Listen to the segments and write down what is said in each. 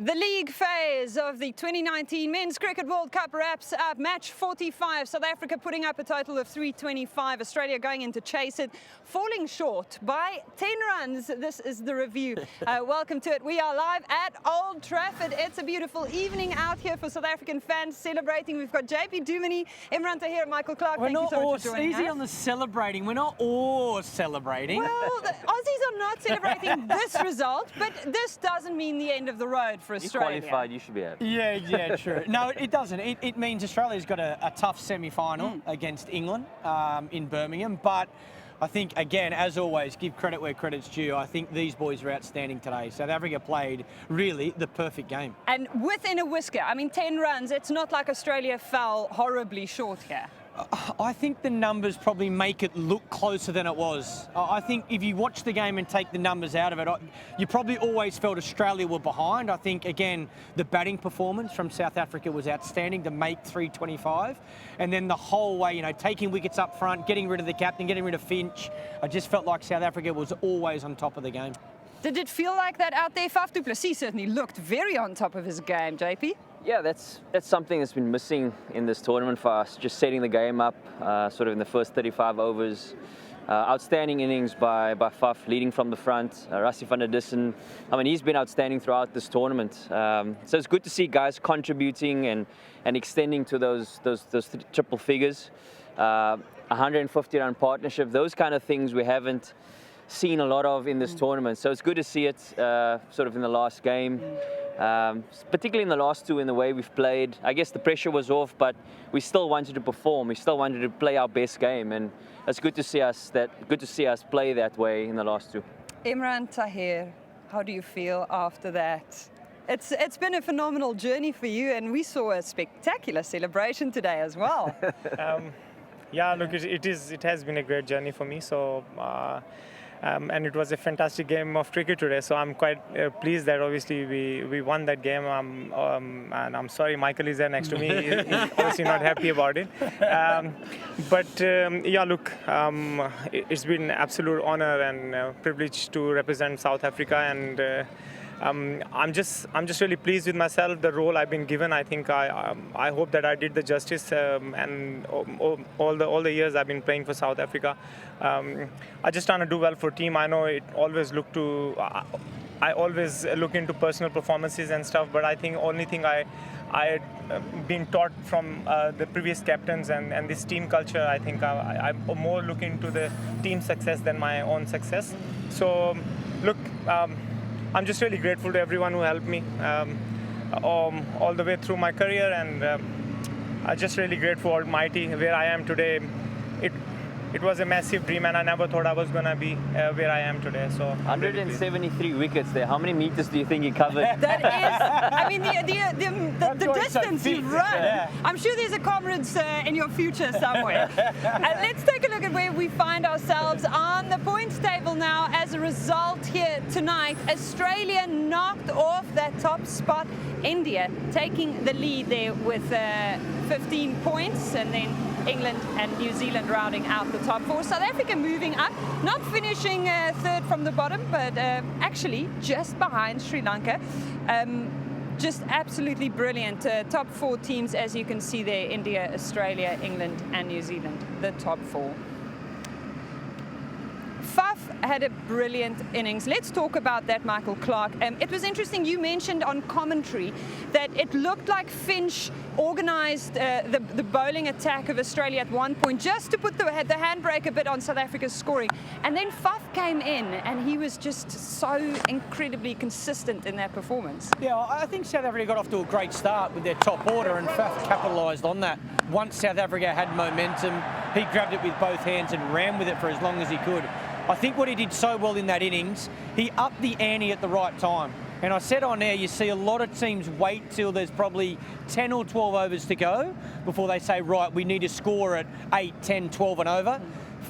The league phase of the 2019 Men's Cricket World Cup wraps up. Match 45, South Africa putting up a total of 325. Australia going in to chase it, falling short by 10 runs. This is the review. Welcome to it. We are live at Old Trafford. It's a beautiful evening out here for South African fans celebrating. We've got JP Pommie, Emma here, Michael Clarke. We're Thank you so much for joining us. Easy on the celebrating. We're not all celebrating. Well, the Aussies are not celebrating this result, but this doesn't mean the end of the road for Australia. You qualified, you should be happy. Yeah, true. No, it doesn't. It means Australia's got a tough semi-final against England in Birmingham. But I think, again, as always, give credit where credit's due. I think these boys are outstanding today. South Africa played really the perfect game. And within a whisker, I mean, 10 runs, it's not like Australia fell horribly short here. I think the numbers probably make it look closer than it was. I think if you watch the game and take the numbers out of it, you probably always felt Australia were behind. I think, again, the batting performance from South Africa was outstanding to make 325. And then the whole way, taking wickets up front, getting rid of the captain, getting rid of Finch. I just felt like South Africa was always on top of the game. Did it feel like that out there? Faf du Plessis certainly looked very on top of his game, JP. Yeah, that's something that's been missing in this tournament for us, just setting the game up sort of in the first 35 overs. Outstanding innings by Faf, leading from the front. Rassie van der Dussen, I mean, he's been outstanding throughout this tournament. So it's good to see guys contributing and extending to those triple figures. 150-run partnership, those kind of things we haven't seen a lot of in this tournament. So it's good to see it sort of in the last game. Particularly in the last two, in the way we've played. I guess the pressure was off, but we still wanted to perform. We still wanted to play our best game, and it's good to see us play that way in the last two. Imran Tahir, how do you feel after that? It's been a phenomenal journey for you, and we saw a spectacular celebration today as well. Yeah, look, it has been a great journey for me. So. And it was a fantastic game of cricket today, so I'm quite pleased that obviously we won that game. And I'm sorry Michael is there next to me. He's obviously not happy about it. Yeah, look, it's been an absolute honor and privilege to represent South Africa, and I'm just really pleased with myself, the role I've been given. I think I hope that I did the justice, and all the years I've been playing for South Africa, I just trying to do well for team. I know it always I always look into personal performances and stuff, but I think only thing I been taught from the previous captains and this team culture, I think I'm more looking into the team success than my own success. So look, I'm just really grateful to everyone who helped me all the way through my career, and I'm just really grateful to Almighty where I am today. It was a massive dream, and I never thought I was going to be where I am today. So 173 wickets there. How many meters do you think you covered? That is, I mean, the distance you've run. Yeah. I'm sure there's a comrades in your future somewhere. Let's take a look at where we find ourselves on the points table now. As a result here tonight, Australia knocked off that top spot. India taking the lead there with 15 points, and then England and New Zealand rounding out the top four. South Africa moving up, not finishing third from the bottom, but actually just behind Sri Lanka. Just absolutely brilliant. Top four teams, as you can see there: India, Australia, England and New Zealand, the top four. Faf had a brilliant innings. Let's talk about that, Michael Clarke. It was interesting, you mentioned on commentary that it looked like Finch organised the bowling attack of Australia at one point just to put the handbrake a bit on South Africa's scoring. And then Faf came in and he was just so incredibly consistent in that performance. Yeah, I think South Africa got off to a great start with their top order, and Faf capitalised on that. Once South Africa had momentum, he grabbed it with both hands and ran with it for as long as he could. I think what he did so well in that innings, he upped the ante at the right time. And I said on air, you see a lot of teams wait till there's probably 10 or 12 overs to go before they say, right, we need to score at 8, 10, 12 and over.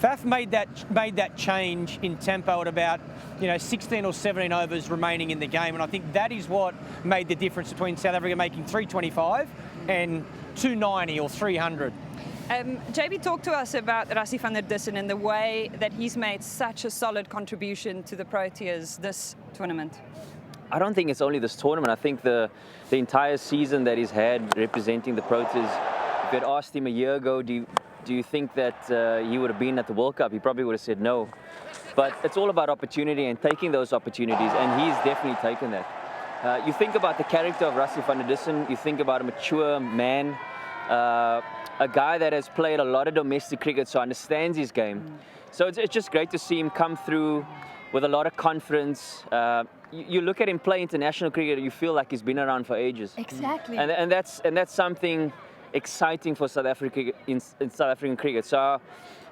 Faf made that change in tempo at about 16 or 17 overs remaining in the game, and I think that is what made the difference between South Africa making 325 and 290 or 300. JB, talk to us about Rassie van der Dussen and the way that he's made such a solid contribution to the Proteas this tournament. I don't think it's only this tournament. I think the entire season that he's had representing the Proteas, if you'd asked him a year ago, do you think that he would have been at the World Cup? He probably would have said no. But it's all about opportunity and taking those opportunities, and he's definitely taken that. You think about the character of Rassie van der Dussen, you think about a mature man, a guy that has played a lot of domestic cricket, so understands his game. So it's just great to see him come through with a lot of confidence. You look at him play international cricket, you feel like he's been around for ages. Exactly. And that's something exciting for South Africa in South African cricket. So,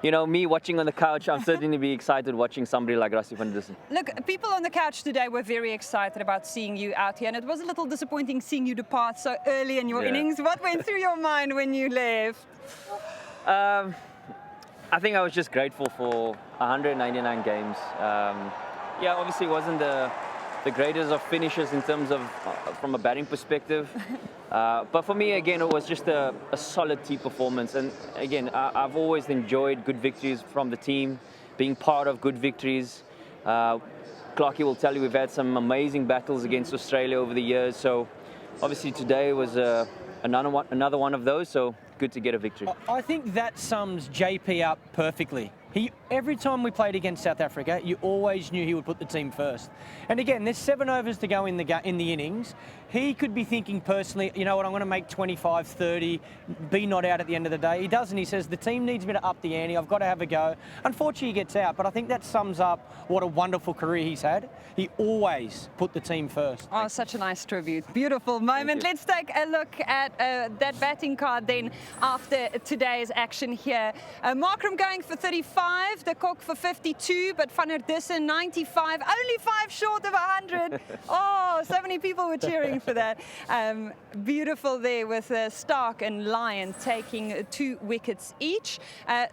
you know, me watching on the couch, I'm certainly be excited watching somebody like Rassie van der Dussen. Look, people on the couch today were very excited about seeing you out here, and it was a little disappointing seeing you depart so early in your innings. What went through your mind when you left? I think I was just grateful for 199 games. Yeah, obviously it wasn't the greatest of finishes in terms of from a batting perspective. But for me, again, it was just a solid team performance. And again, I've always enjoyed good victories from the team, being part of good victories. Clarke will tell you we've had some amazing battles against Australia over the years. So obviously today was another one of those. So good to get a victory. I think that sums JP up perfectly. Every time we played against South Africa, you always knew he would put the team first. And again, there's 7 overs to go in the innings. He could be thinking personally, you know what, I'm going to make 25, 30, be not out at the end of the day. He doesn't. He says, the team needs me to up the ante. I've got to have a go. Unfortunately, he gets out, but I think that sums up what a wonderful career he's had. He always put the team first. Oh, such a nice tribute. Beautiful moment. Let's take a look at that batting card then after today's action here. Markram going for 35, De Kock for 52, but Van der Dussen 95, only 5 short of 100. Oh, so many people were cheering for that. Beautiful there with Stark and Lyon taking 2 wickets each.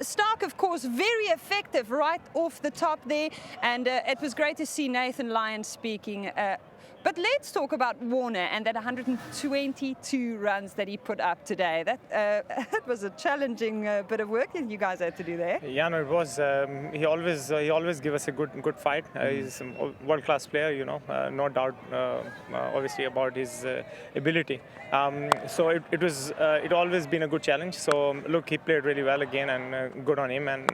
Stark, of course, very effective right off the top there, and it was great to see Nathan Lyon speaking. But let's talk about Warner and that 122 runs that he put up today. That was a challenging bit of work that you guys had to do there. Yeah, no, it was. He always give us a good fight. He's a world-class player, you know, no doubt. Obviously about his ability. So it always been a good challenge. So look, he played really well again, and good on him. And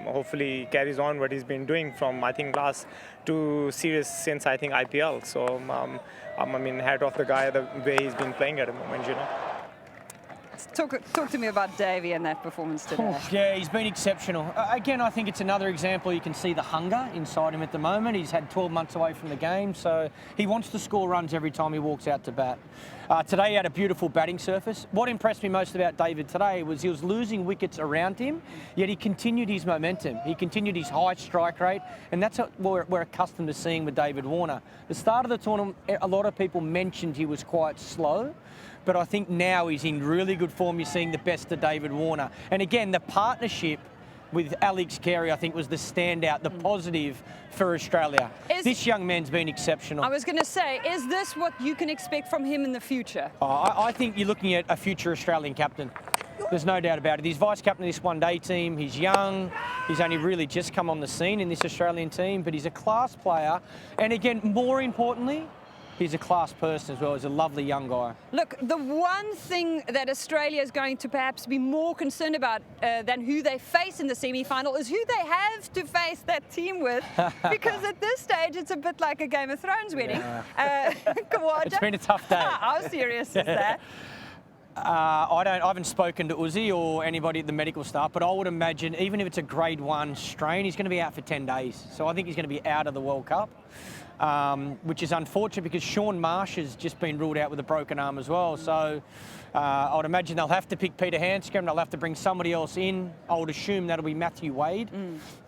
hopefully he carries on what he's been doing from I think last 2 series since I think IPL. So. I mean, hat off the guy, the way he's been playing at the moment, you know. Talk to me about Davey and that performance today. Oh, yeah, he's been exceptional. Again, I think it's another example. You can see the hunger inside him at the moment. He's had 12 months away from the game, so he wants to score runs every time he walks out to bat. Today he had a beautiful batting surface. What impressed me most about David today was he was losing wickets around him, yet he continued his momentum. He continued his high strike rate, and that's what we're accustomed to seeing with David Warner. The start of the tournament, a lot of people mentioned he was quite slow, but I think now he's in really good form. You're seeing the best of David Warner. And again, the partnership with Alex Carey, I think, was the standout, the positive for Australia. This young man's been exceptional. I was going to say, is this what you can expect from him in the future? I think you're looking at a future Australian captain. There's no doubt about it. He's vice-captain of this one-day team. He's young. He's only really just come on the scene in this Australian team, but he's a class player. And again, more importantly, he's a class person as well. He's a lovely young guy. Look, the one thing that Australia is going to perhaps be more concerned about than who they face in the semi-final is who they have to face that team with, because at this stage it's a bit like a Game of Thrones wedding. Yeah. It's been a tough day. How serious is that? I haven't spoken to Uzi or anybody at the medical staff, but I would imagine even if it's a grade 1 strain, he's going to be out for 10 days. So I think he's going to be out of the World Cup. Which is unfortunate because Sean Marsh has just been ruled out with a broken arm as well. So I would imagine they'll have to pick Peter Handscomb. They'll have to bring somebody else in. I would assume that'll be Matthew Wade.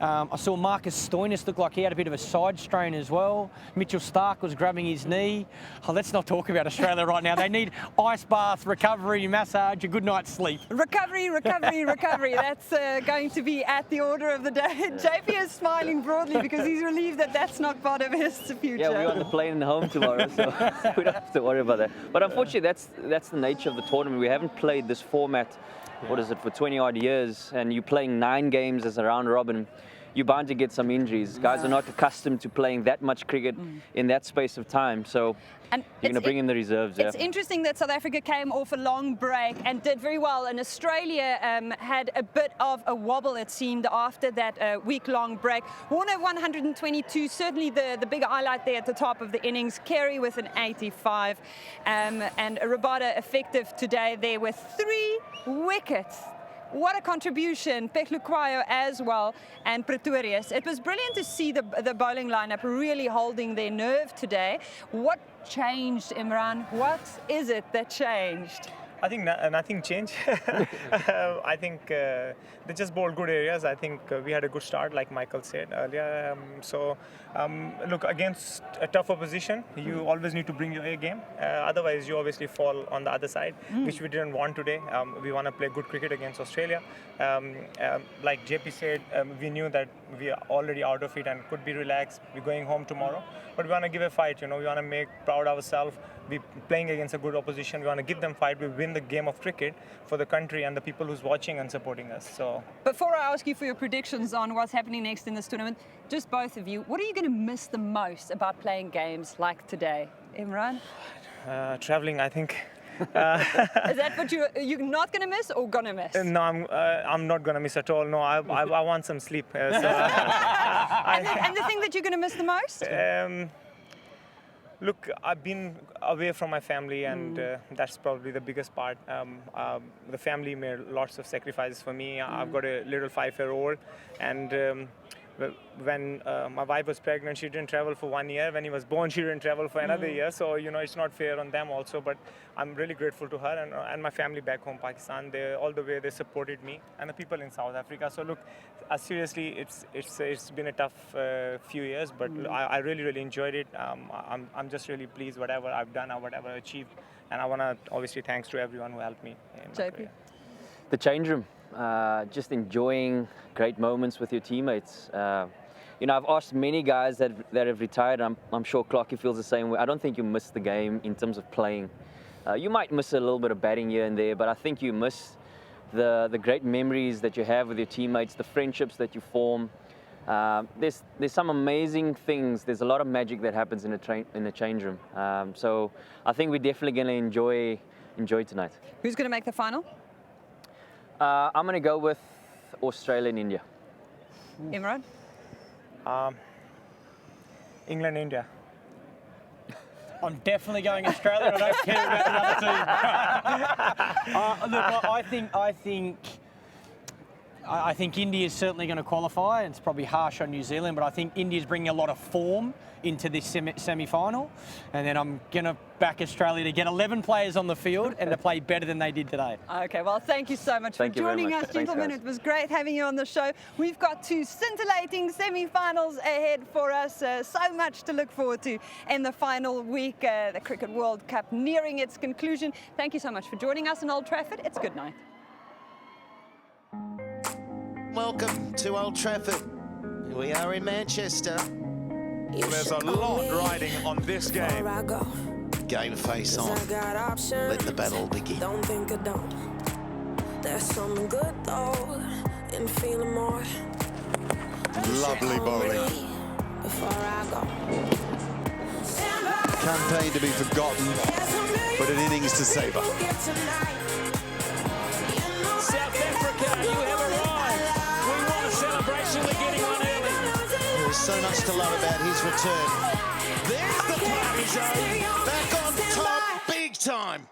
I saw Marcus Stoinis look like he had a bit of a side strain as well. Mitchell Stark was grabbing his knee. Oh, let's not talk about Australia right now. They need ice bath, recovery, massage, a good night's sleep. Recovery. That's going to be at the order of the day. JP is smiling broadly because he's relieved that that's not part of his future. Yeah, we're on the plane home tomorrow, so we don't have to worry about that. But unfortunately, that's the nature of the tournament. We haven't played this format, what is it, for 20 odd years, and you're playing 9 games as a round robin. you're bound to get some injuries. Guys are not accustomed to playing that much cricket in that space of time. So And you're going to bring in the reserves. It's interesting that South Africa came off a long break and did very well. And Australia had a bit of a wobble, it seemed, after that week-long break. Warner 122, certainly the big highlight there at the top of the innings. Carey with an 85. And Rabada effective today there with 3 wickets. What a contribution, Pekluquayo as well, and Pretorius. It was brilliant to see the bowling lineup really holding their nerve today. What changed, Imran? What is it that changed? I think nothing changed. I think they just bowled good areas. I think we had a good start, like Michael said earlier. Look, against a tough opposition, you always need to bring your A game. Otherwise, you obviously fall on the other side, which we didn't want today. We want to play good cricket against Australia. Like JP said, we knew that we are already out of it and could be relaxed. We're going home tomorrow. But we want to give a fight, you know. We want to make proud ourselves. We're playing against a good opposition. We want to give them fight. We win the game of cricket for the country and the people who's watching and supporting us. So, before I ask you for your predictions on what's happening next in this tournament, just both of you, what are you going to miss the most about playing games like today? Imran? Traveling, I think. Is that what you're not going to miss or going to miss? No, I'm not going to miss at all. No, I want some sleep. And the thing that you're going to miss the most? Look, I've been away from my family, and that's probably the biggest part. The family made lots of sacrifices for me. I've got a little 5-year-old, and when my wife was pregnant, she didn't travel for 1 year. When he was born, she didn't travel for another year. So, you know, it's not fair on them also. But I'm really grateful to her and my family back home, Pakistan. All the way they supported me, and the people in South Africa. So, look, seriously, it's been a tough few years, but I really enjoyed it. I'm just really pleased whatever I've done or whatever I achieved. And I want to obviously thanks to everyone who helped me in my career. The change room. Just enjoying great moments with your teammates. You know, I've asked many guys that have retired. I'm sure Clarke feels the same way. I don't think you miss the game in terms of playing. You might miss a little bit of batting here and there, but I think you miss the great memories that you have with your teammates, the friendships that you form. There's some amazing things. There's a lot of magic that happens in the change room. So I think we're definitely going to enjoy tonight. Who's going to make the final? I'm going to go with Australia and India. Imran? England, India. I'm definitely going Australia. I don't care about the other two. Look, I think India is certainly going to qualify. It's probably harsh on New Zealand, but I think India's bringing a lot of form into this semi-final. And then I'm going to back Australia to get 11 players on the field and to play better than they did today. Okay, well, thank you so much for joining us, gentlemen. It was great having you on the show. We've got 2 scintillating semi-finals ahead for us. So much to look forward to in the final week. The Cricket World Cup nearing its conclusion. Thank you so much for joining us in Old Trafford. It's good night. Welcome to Old Trafford. We are in Manchester. There's a lot riding on this game. Game face on. Let the battle begin. Don't think I don't. There's something good though in feeling more. Lovely bowling. Before I go. Campaign to be forgotten, but an innings to savour. South Africa, you have arrived. We want a celebration. We're getting one early. There is so much to love about his return. There's the party zone. Back on top, big time.